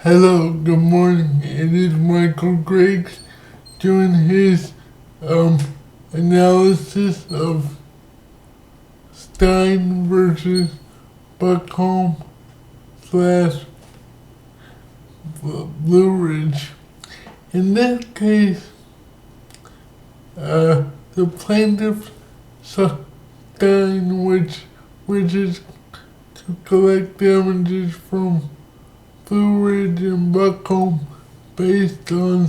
Hello, good morning. It is Michael Griggs doing his analysis of Stein versus Buckholm slash Blue Ridge. In this case, the plaintiff Stein, which is to collect damages from Blue Ridge and Buckholm based on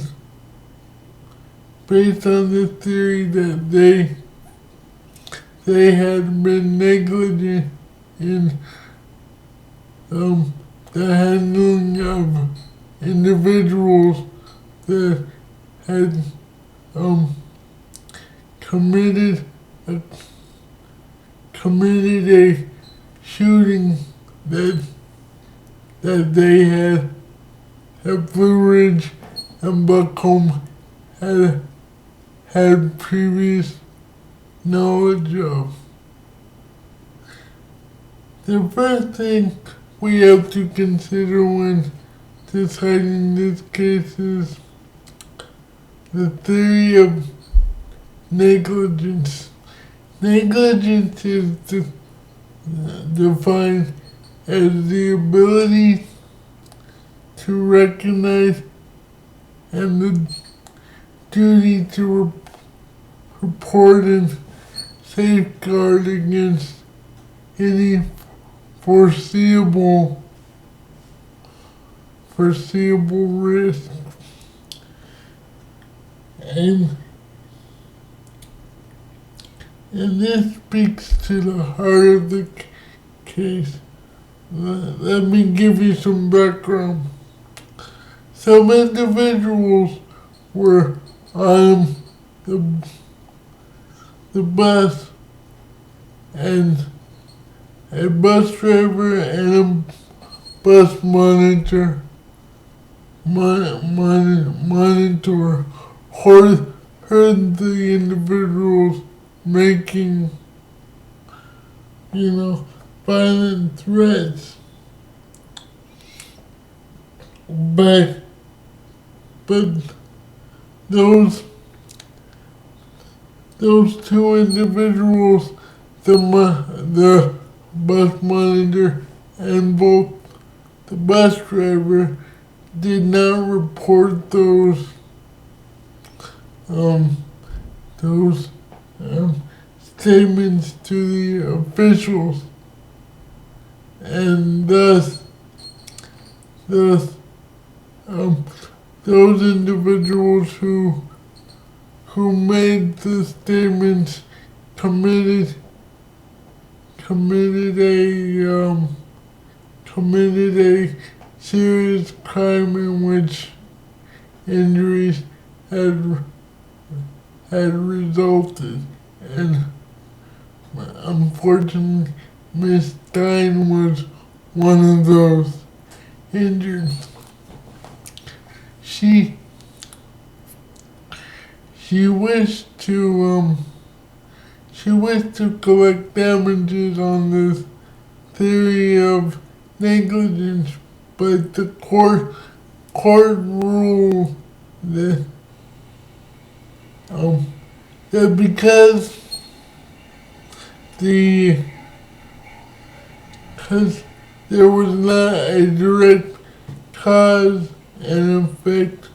the theory that they had been negligent in the handling of individuals that had committed a shooting that they had Blue Ridge and Buckholm had previous knowledge of. The first thing we have to consider when deciding this case is the theory of negligence. Negligence is defined as the ability to recognize and the duty to report and safeguard against any foreseeable risk. And this speaks to the heart of the case. Let me give you some background. Some individuals were on the bus, and a bus driver and a bus monitor heard the individuals making, violent threats. But those two individuals, the bus monitor and both the bus driver, did not report those statements to the officials, and thus those individuals who made the statements committed a serious crime in which injuries had resulted, and unfortunately Miss Stein was one of those injured. She wished to collect damages on this theory of negligence, but the court ruled that because there was not a direct cause and effect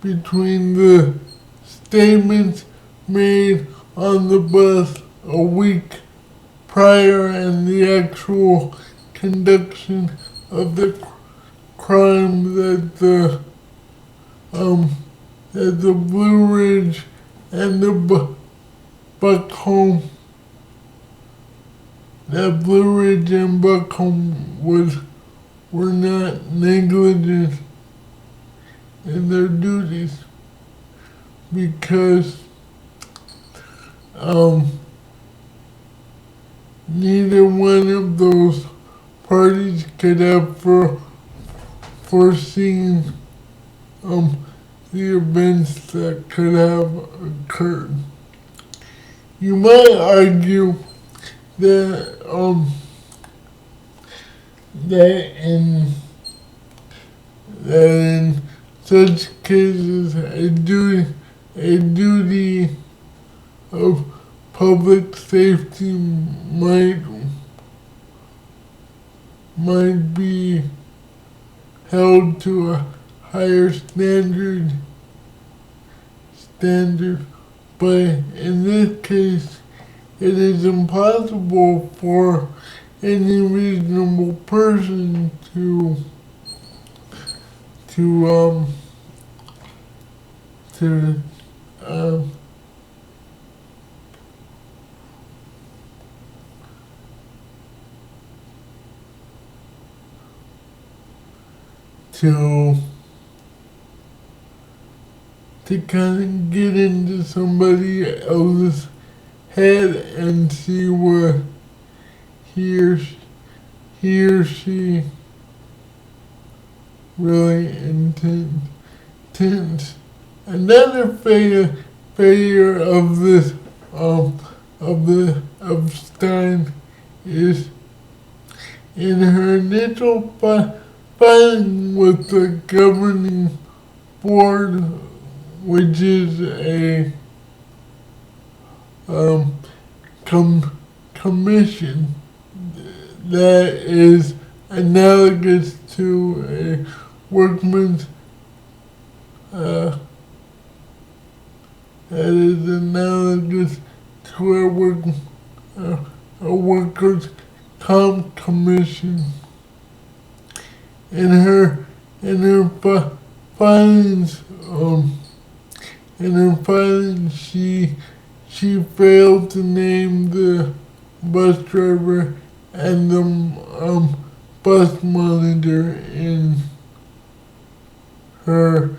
between the statements made on the bus a week prior and the actual conduction of the crime that the Blue Ridge and the Buckholm, that Blue Ridge and Buckholm were not negligent in their duties, because neither one of those parties could have foreseen the events that could have occurred. You might argue that in that in such cases a duty of public safety might be held to a higher standard, but in this case, it is impossible for any reasonable person to kind of get into somebody else's head and see what he or she really intends. Another failure of this of Stein is in her initial filing with the governing board, which is a commission that is analogous to a workman's that is analogous to a workers' comp commission. In her filings, she failed to name the bus driver and the bus monitor in her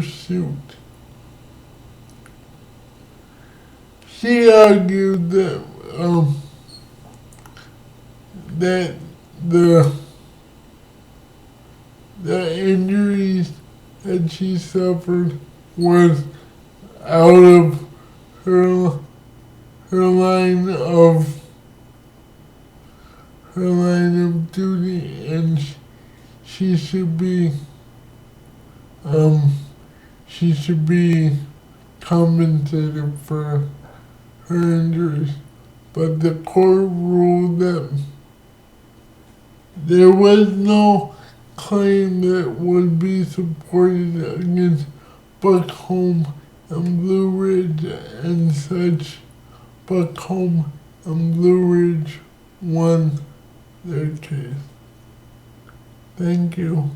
suit. She argued that the injuries that she suffered was out of her line of duty, and she should be compensated for her injuries. But the court ruled that there was no claim that would be supported against Buckholm and Blue Ridge, and such. Buckholm and Blue Ridge won their case. Thank you.